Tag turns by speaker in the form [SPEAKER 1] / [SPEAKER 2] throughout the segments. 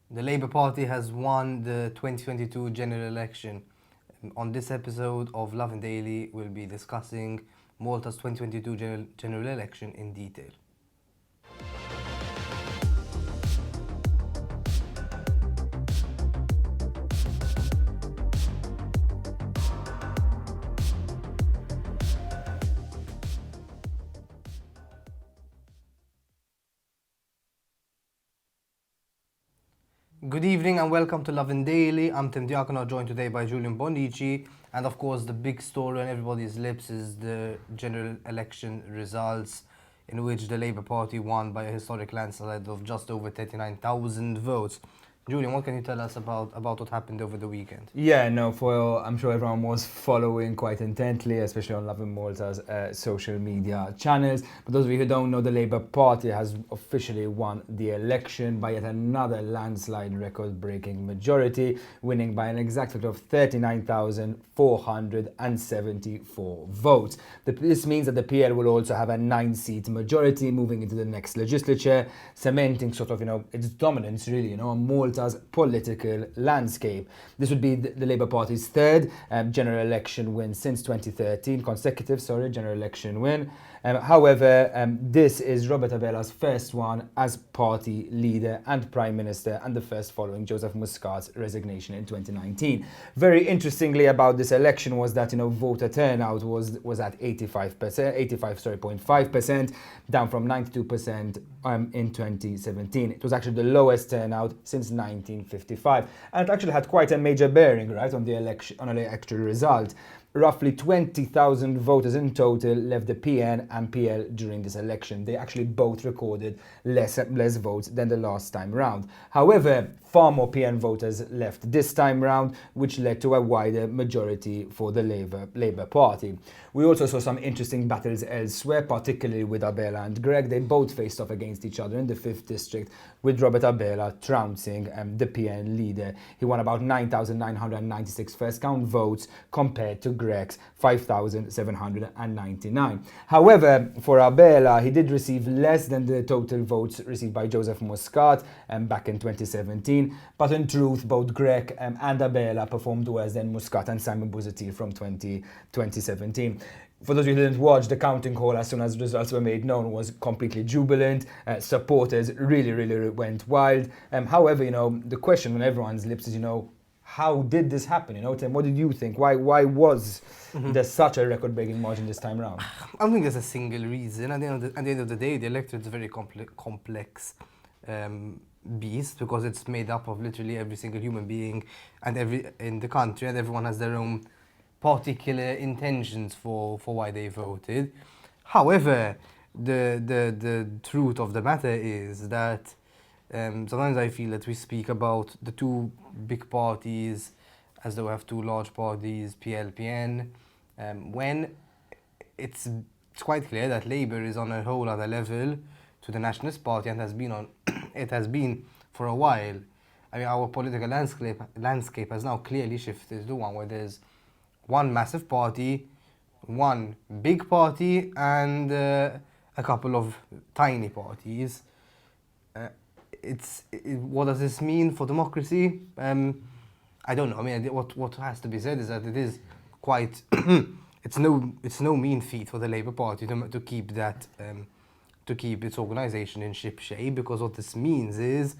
[SPEAKER 1] The Labour Party has won the 2022 general election. On this episode of Lovin Daily, we'll be discussing Malta's 2022 general election in detail. Good evening and welcome to Lovin Daily. I'm Diacono, joined today by Julian Bonnici. And of course, the big story on everybody's lips is the general election results, in which the Labour Party won by a historic landslide of just over 39,000 votes. Julian, what can you tell us about what happened over the weekend?
[SPEAKER 2] Yeah, no, I'm sure everyone was following quite intently, especially on Lovin Malta's social media channels. But those of you who don't know, the Labour Party has officially won the election by yet another landslide record-breaking majority, winning by an exact figure of 39,474 votes. This means that the PL will also have a 9-seat majority moving into the next legislature, cementing its dominance really, on Malta's political landscape. This would be the Labour Party's third general election win since 2013, general election win. However, this is Robert Abella's first one as party leader and prime minister, and the first following Joseph Muscat's resignation in 2019. Very interestingly about this election was that voter turnout was at 85.5%, down from 92% in 2017. It was actually the lowest turnout since 1955, and it actually had quite a major bearing, right, on the electoral result. Roughly 20,000 voters in total left the PN and PL during this election. They actually both recorded less votes than the last time round. However, far more PN voters left this time round, which led to a wider majority for the Labour Party. We also saw some interesting battles elsewhere, particularly with Abela and Greg. They both faced off against each other in the 5th district, with Robert Abela trouncing the PN leader. He won about 9,996 first count votes compared to Greg's 5,799. However, for Abela, he did receive less than the total votes received by Joseph Muscat back in 2017. But in truth, both Greg and Abela performed worse than Muscat and Simon Busuttil from 2017. For those who didn't watch, the counting hall, as soon as results were made known, was completely jubilant. Supporters really went wild. However, the question on everyone's lips is, how did this happen? Tim, what did you think? Why was there such a record-breaking margin this time around?
[SPEAKER 1] I don't think there's a single reason. At the end of the day, the electorate is a very complex beast, because it's made up of literally every single human being and in the country, and everyone has their own particular intentions for why they voted. However, the truth of the matter is that sometimes I feel that we speak about the two big parties as though we have two large parties, PL, PN, when it's quite clear that Labour is on a whole other level to the Nationalist Party, and has been it has been for a while. I mean, our political landscape has now clearly shifted to one where there's one massive party, one big party, and a couple of tiny parties. What does this mean for democracy? I don't know. I mean, what has to be said is that it is quite. it's no mean feat for the Labour Party to keep that to keep its organisation in ship shape, because what this means is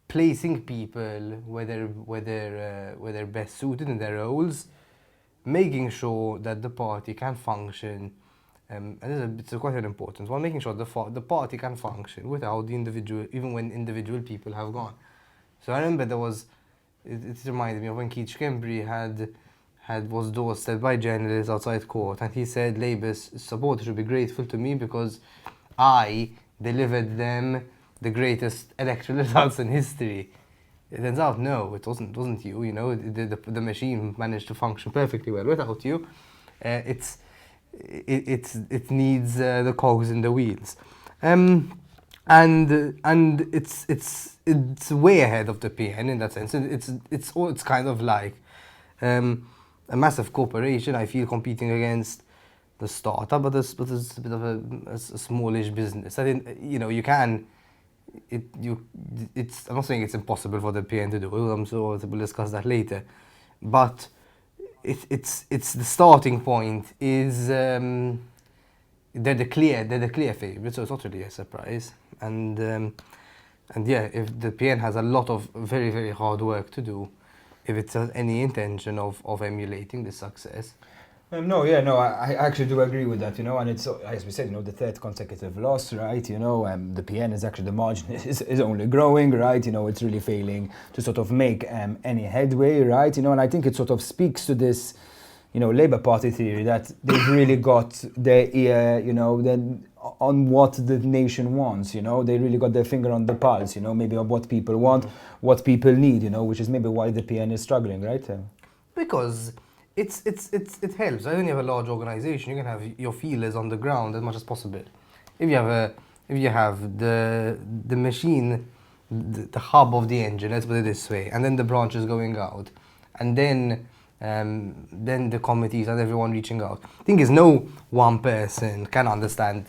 [SPEAKER 1] placing people where they're best suited in their roles, making sure that the party can function, and it's quite an important one, making sure the party can function without the individual, even when individual people have gone. So I remember it reminded me of when Keith Schembri was doorstepped by journalists outside court, and he said Labour's supporters should be grateful to me because I delivered them the greatest electoral results in history. It turns out, no, it wasn't you. The machine managed to function perfectly well without you. It needs the cogs in the wheels, and it's way ahead of the PN in that sense. It's kind of like a massive corporation, I feel, competing against the startup, but it's a bit of a smallish business. I think you can I'm not saying it's impossible for the PN to do it. I'm sure we'll discuss that later, but it's the starting point is they're the clear favourites, so it's not really a surprise. And yeah, if the PN has a lot of very, very hard work to do, if it has any intention of emulating this success.
[SPEAKER 2] I actually do agree with that, and it's, as we said, the third consecutive loss, right, the PN is actually, the margin is only growing, right, it's really failing to sort of make any headway, right, and I think it sort of speaks to this, Labour Party theory that they've really got their ear, then on what the nation wants, they really got their finger on the pulse, maybe of what people want, what people need, which is maybe why the PN is struggling, right?
[SPEAKER 1] Because it helps. When you have a large organization, you can have your feelers on the ground as much as possible. If you have the machine, the hub of the engine, let's put it this way, and then the branches going out, and then the committees and everyone reaching out. The thing is, no one person can understand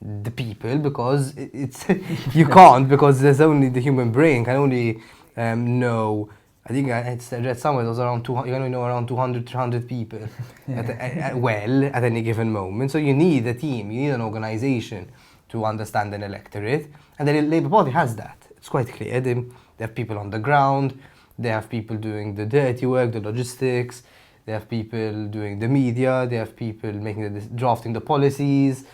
[SPEAKER 1] the people, because it's you can't, because there's only the human brain can only know. I think I read somewhere it was around 200. You can only know around 200, 300 people at any given moment. So you need a team, you need an organization to understand an electorate, and the Labour Party has that. It's quite clear. They have people on the ground. They have people doing the dirty work, the logistics. They have people doing the media. They have people drafting the policies.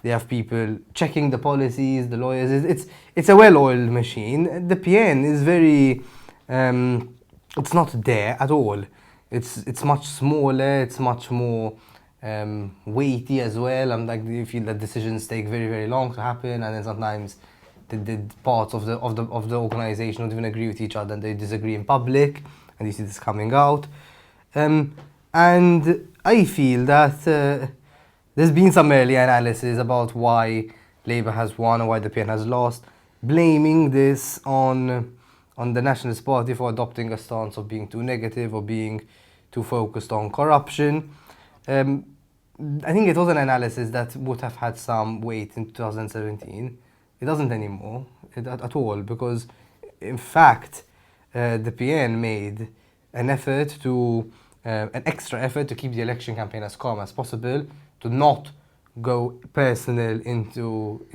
[SPEAKER 1] They have people checking the policies, the lawyers. It's a well-oiled machine. The PN is very, it's not there at all. It's much smaller. It's much more weighty as well. You feel that decisions take very, very long to happen, and then sometimes the parts of the organization don't even agree with each other, and they disagree in public, and you see this coming out. And I feel that there's been some early analysis about why Labour has won or why the PN has lost, blaming this on the Nationalist Party for adopting a stance of being too negative or being too focused on corruption. I think it was an analysis that would have had some weight in 2017. It doesn't anymore at all, because in fact the PN made an extra effort to keep the election campaign as calm as possible, to not go personal into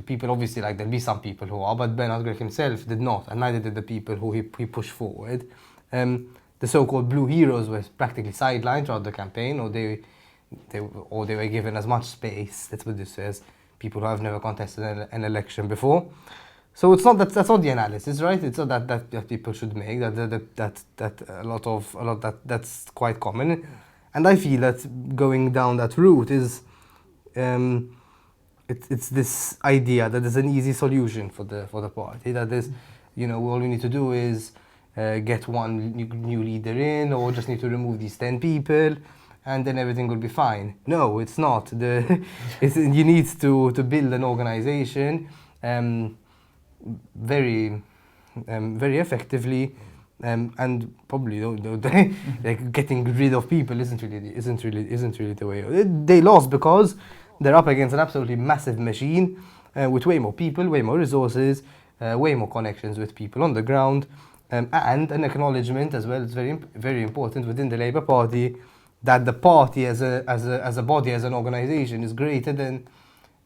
[SPEAKER 1] people. Obviously, like, there'll be some people who are, but Bernard Gregg himself did not, and neither did the people who he pushed forward. The so-called blue heroes were practically sidelined throughout the campaign, or they were given as much space. That's what this says. People who have never contested an election before. So it's not that's not the analysis, right? It's not that people should make that's quite common, and I feel that going down that route is it's this idea that there's an easy solution for the party, that there's, all we need to do is get one new leader in, or just need to remove these 10 people, and then everything will be fine. No, it's not. You need to build an organization very effectively, and probably like getting rid of people isn't really the way. They lost because they're up against an absolutely massive machine with way more people, way more resources, way more connections with people on the ground, and an acknowledgement as well. It's very, very important within the Labour Party that the party as a body, as an organisation, is greater than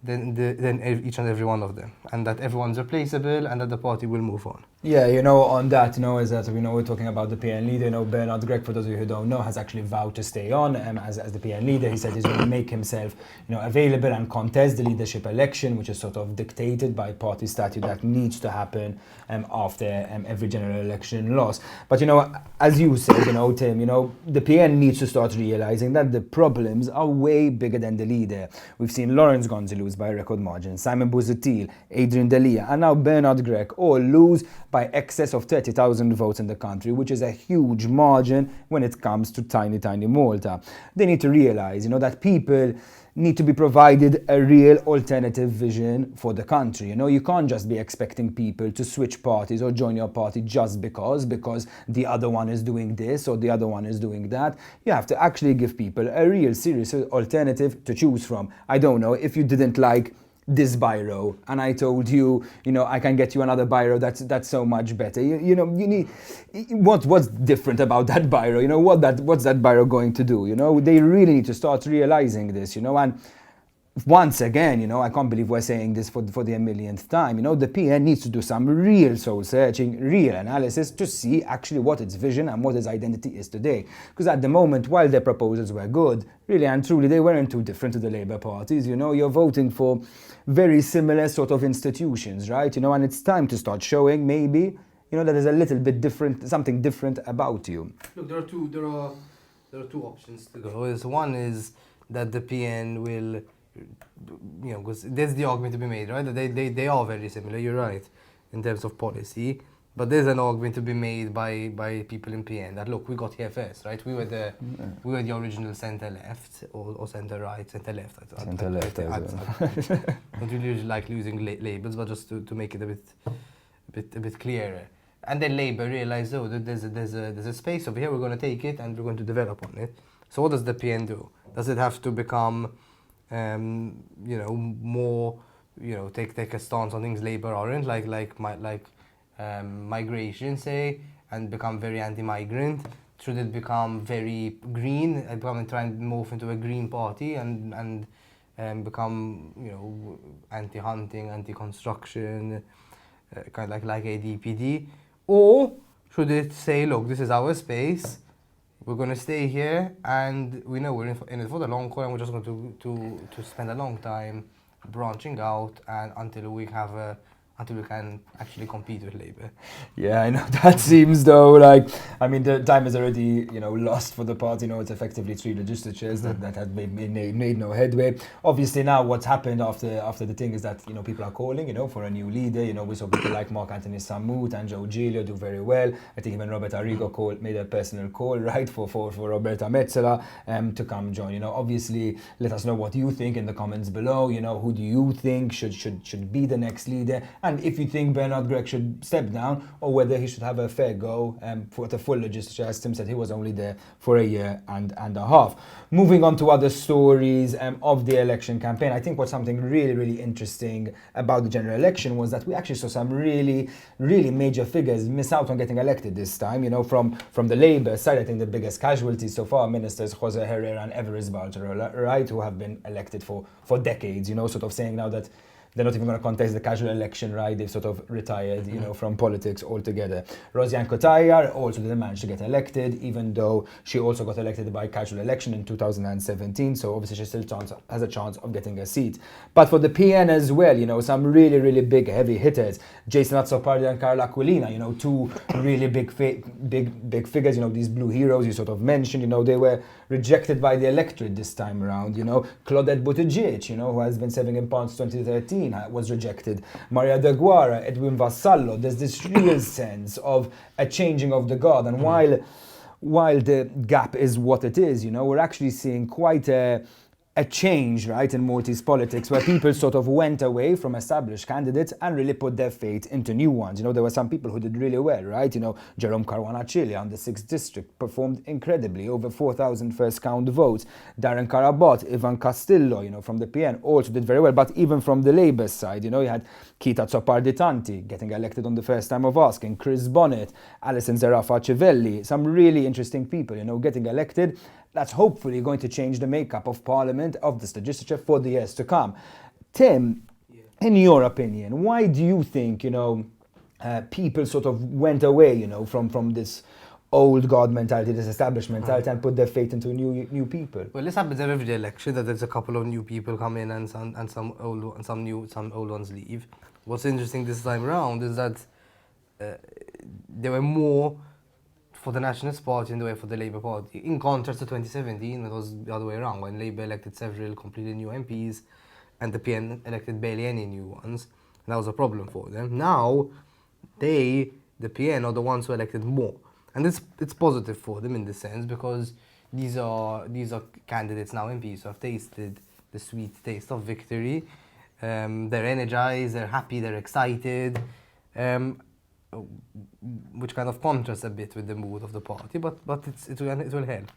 [SPEAKER 1] each and every one of them, and that everyone's replaceable, and that the party will move on.
[SPEAKER 2] Yeah, on that, is that, we're talking about the PN leader, Bernard Gregg, for those of you who don't know, has actually vowed to stay on as the PN leader. He said he's going to make himself, available and contest the leadership election, which is sort of dictated by party statute that needs to happen after every general election loss. But, as you said, Tim, the PN needs to start realizing that the problems are way bigger than the leader. We've seen Lawrence Gonzi lose by a record margin, Simon Busuttil, Adrian Delia, and now Bernard Gregg all lose by excess of 30,000 votes in the country, which is a huge margin when it comes to tiny, tiny Malta. They need to realize, that people need to be provided a real alternative vision for the country. You can't just be expecting people to switch parties or join your party just because the other one is doing this or the other one is doing that. You have to actually give people a real serious alternative to choose from. I don't know, if you didn't like this biro, and I told you, I can get you another biro that's so much better. You need what's different about that biro. What's that biro going to do? They really need to start realizing this. And once again, I can't believe we're saying this for the millionth time. The PN needs to do some real soul searching, real analysis to see actually what its vision and what its identity is today. Because at the moment, while their proposals were good, really and truly, they weren't too different to the Labour parties. You're voting for very similar sort of institutions, right? And it's time to start showing maybe, that there's a little bit different, something different about you.
[SPEAKER 1] Look, there are two options to go. One is that the PN will, because there's the argument to be made, right? That they are very similar, you're right, in terms of policy. But there's an argument to be made by people in PN that, look, we got here first, right? We were the original centre-left or centre-right, centre-left.
[SPEAKER 2] Centre-left,
[SPEAKER 1] I don't really like losing labels, but just to make it a bit clearer. And then Labour realised, that there's a space over here, we're going to take it and we're going to develop on it. So what does the PN do? Does it have to become, more, take a stance on things Labour aren't, like migration, say, and become very anti-migrant? Should it become very green and try and morph into a green party and become, anti-hunting, anti-construction, kind of like ADPD? Or should it say, look, this is our space, we're going to stay here, and we know we're in it for the long haul, and we're just going to spend a long time branching out and until we can actually compete with Labour.
[SPEAKER 2] Yeah, I know. That seems though the time is already lost for the party. It's effectively 3 legislatures that have made no headway. Obviously now what's happened after the thing is that people are calling for a new leader. We saw people like Mark Anthony Samut and Joe Giglio do very well. I think even Robert Arrigo made a personal call, right, for Roberta Metsola to come join. Obviously let us know what you think in the comments below. Who do you think should be the next leader? And if you think Bernard Gregg should step down or whether he should have a fair go for the full legislature. As Tim said, he was only there for a year and a half. Moving on to other stories of the election campaign, I think what's something really, really interesting about the general election was that we actually saw some really, really major figures miss out on getting elected this time. From the Labour side, I think the biggest casualties so far, Ministers Jose Herrera and Everest Baltero, right, who have been elected for decades, sort of saying now that they're not even going to contest the casual election, right? They've sort of retired, from politics altogether. Rosiane Cotayar also didn't manage to get elected, even though she also got elected by casual election in 2017. So obviously she still has a chance of getting a seat. But for the PN as well, some really, really big heavy hitters. Jason Azzopardi and Carla Aquilina, two really big figures, these blue heroes you sort of mentioned, they were rejected by the electorate this time around. Claudette Buttigieg, who has been serving in Pounds 2013, was rejected. Maria De Guara, Edwin Vassallo. There's this real sense of a changing of the guard. And while the gap is what it is, we're actually seeing quite a change, right, in Maltese politics, where people sort of went away from established candidates and really put their faith into new ones. There were some people who did really well, right? Jerome Caruana-Chile on the 6th district performed incredibly, over 4,000 first count votes. Darren Carabot, Ivan Castillo, from the PN also did very well. But even from the Labour side, you had Kita Zopardi-Tanti getting elected on the first time of asking, Chris Bonnet, Alison Zerafa-Civelli, some really interesting people, getting elected. That's hopefully going to change the makeup of Parliament, of this legislature for the years to come. Tim, in your opinion, why do you think, people sort of went away, from this old guard mentality, this established mentality, and put their faith into new people?
[SPEAKER 1] Well, this happens every election, that there's a couple of new people come in and some old ones leave. What's interesting this time around is that there were more for the Nationalist Party and the way for the Labour Party. In contrast to 2017, it was the other way around, when Labour elected several completely new MPs and the PN elected barely any new ones. And that was a problem for them. Now, the PN, are the ones who elected more. And it's positive for them in this sense, because these are candidates now, MPs, who have tasted the sweet taste of victory. They're energized, they're happy, they're excited. Which kind of contrasts a bit with the mood of the party, but it will help,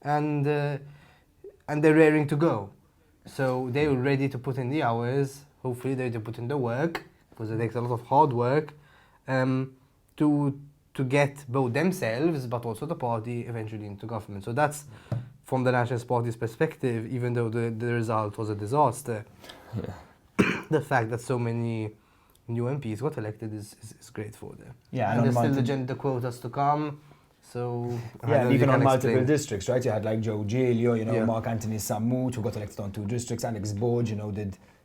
[SPEAKER 1] and they're raring to go, so they're ready to put in the hours hopefully they put in the work, because it takes a lot of hard work, to get both themselves but also the party eventually into government. So that's from the Nationalist Party's perspective, even though the result was a disaster. The fact that so many new MPs got elected is great for them.
[SPEAKER 2] Yeah,
[SPEAKER 1] and there's still the gender quotas to come. So
[SPEAKER 2] even on multiple districts, right? You had like Joe Giglio, Mark Anthony Samut, who got elected on 2 districts. Alex Borg,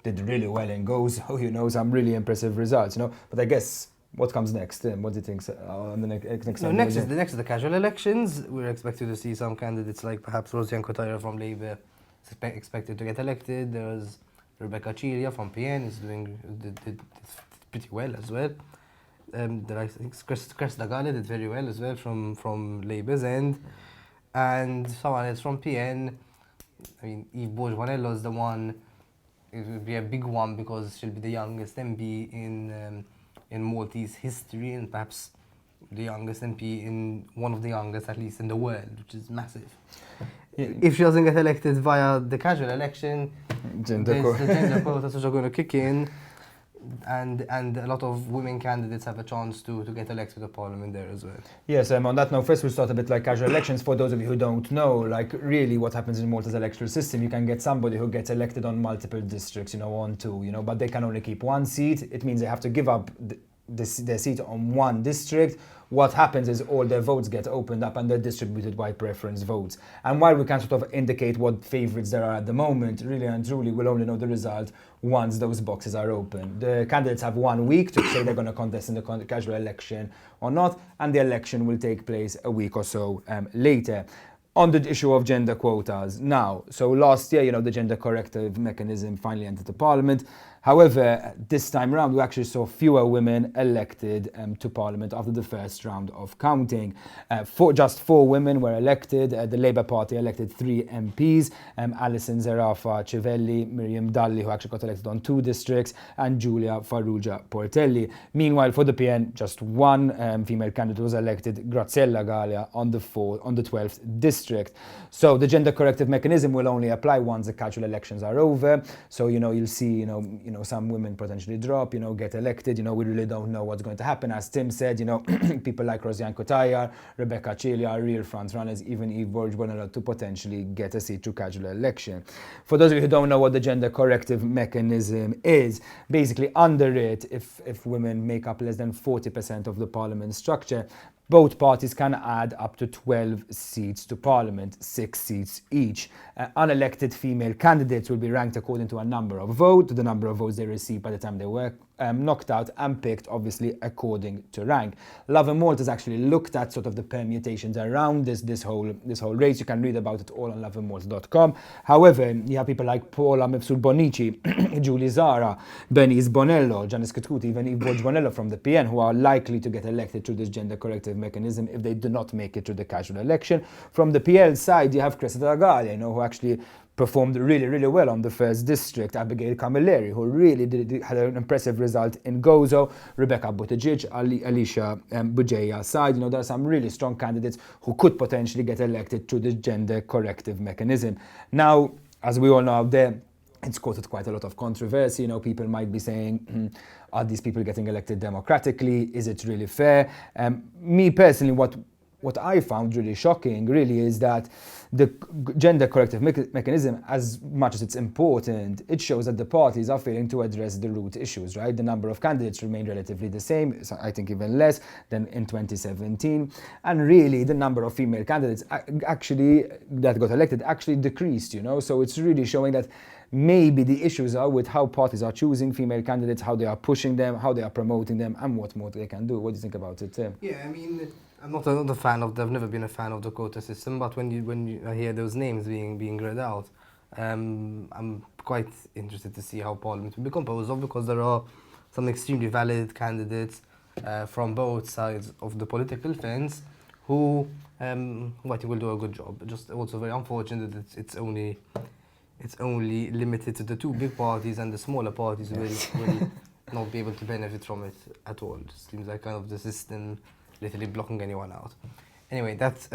[SPEAKER 2] did really well in Gozo, some really impressive results, But I guess what comes next? What do you think on the next?
[SPEAKER 1] No, next is the casual elections. We're expected to see some candidates like perhaps Rosian Kotayar from Labour expected to get elected. There's Rebecca Chilia from PN is did pretty well as well. I think Cressida Gale did very well as well from Labour's end, and someone else from PN. I mean, Eve Borg-Bonello is the one. It would be a big one because she'll be the youngest MP in Maltese history, and perhaps the youngest MP one of the youngest, at least in the world, which is massive. Yeah. If she doesn't get elected via the casual election, the gender quotas which are going to kick in, and a lot of women candidates have a chance to get elected to parliament there as well.
[SPEAKER 2] Yes, on that note, first we'll start a bit like casual elections. For those of you who don't know, like really what happens in Malta's electoral system, you can get somebody who gets elected on multiple districts, on 2, but they can only keep 1 seat. It means they have to give up their seat on 1 district. What happens is all their votes get opened up and they're distributed by preference votes. And while we can sort of indicate what favourites there are at the moment, really and truly we'll only know the result once those boxes are open. The candidates have 1 week to say they're going to contest in the casual election or not, and the election will take place a week or so later. On the issue of gender quotas now, so last year, the gender corrective mechanism finally entered the parliament. However, this time around, we actually saw fewer women elected to Parliament after the first round of counting. Just 4 women were elected. The Labour Party elected 3 MPs, Alison Zerafa Civelli, Miriam Dalli, who actually got elected on 2 districts, and Giulia Farrugia Portelli. Meanwhile, for the PN, just 1 female candidate was elected, Graziella Gallia, on the 12th district. So the gender corrective mechanism will only apply once the casual elections are over. So, you'll see, some women potentially drop, get elected. We really don't know what's going to happen. As Tim said, people like Rosian Kotayar, Rebecca Chilia are real front runners, even Eve Borg-Bonello, to potentially get a seat through casual election. For those of you who don't know what the gender corrective mechanism is, basically under it, if women make up less than 40% of the parliament structure, both parties can add up to 12 seats to Parliament, 6 seats each. Unelected female candidates will be ranked according to a number of votes, to the number of votes they received by the time they were knocked out, and picked, obviously, according to rank. Lovin Malta has actually looked at sort of the permutations around this whole race. You can read about it all on lovinmalta.com. However, you have people like Paola Mifsud Bonnici, Julie Zara, Bernice Bonello, Janice Katkuti, even Eve Borg-Bonello from the PN, who are likely to get elected through this gender corrective mechanism if they do not make it to the casual election. From the PL side, you have Cressida Gale, who actually performed really, really well on the 1st district. Abigail Camilleri, who really had an impressive result in Gozo. Rebecca Buttigieg, Alicia Bugeya side. There are some really strong candidates who could potentially get elected through the gender corrective mechanism. Now, as we all know out there, it's caused quite a lot of controversy. People might be saying, are these people getting elected democratically? Is it really fair? Me personally, what I found really shocking really is that the gender corrective mechanism, as much as it's important, it shows that the parties are failing to address the root issues, right? The number of candidates remained relatively the same, so I think even less than in 2017. And really, the number of female candidates actually that got elected actually decreased, So it's really showing that maybe the issues are with how parties are choosing female candidates, how they are pushing them, how they are promoting them, and what more they can do. What do you think about it, Tim?
[SPEAKER 1] Yeah, I mean, I'm not a fan of. I've never been a fan of the quota system, but when you hear those names being read out, I'm quite interested to see how Parliament will be composed of, because there are some extremely valid candidates from both sides of the political fence who I think will do a good job. Just also very unfortunate that it's only limited to the 2 big parties, and the smaller parties will not be able to benefit from it at all. It just seems like kind of the system literally blocking anyone out. Anyway, that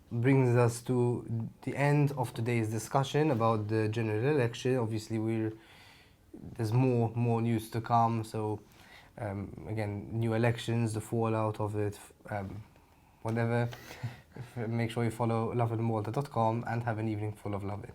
[SPEAKER 1] brings us to the end of today's discussion about the general election. Obviously, we're there's more news to come. So again, new elections, the fallout of it, whatever. Make sure you follow lovinmalta.com and have an evening full of loving.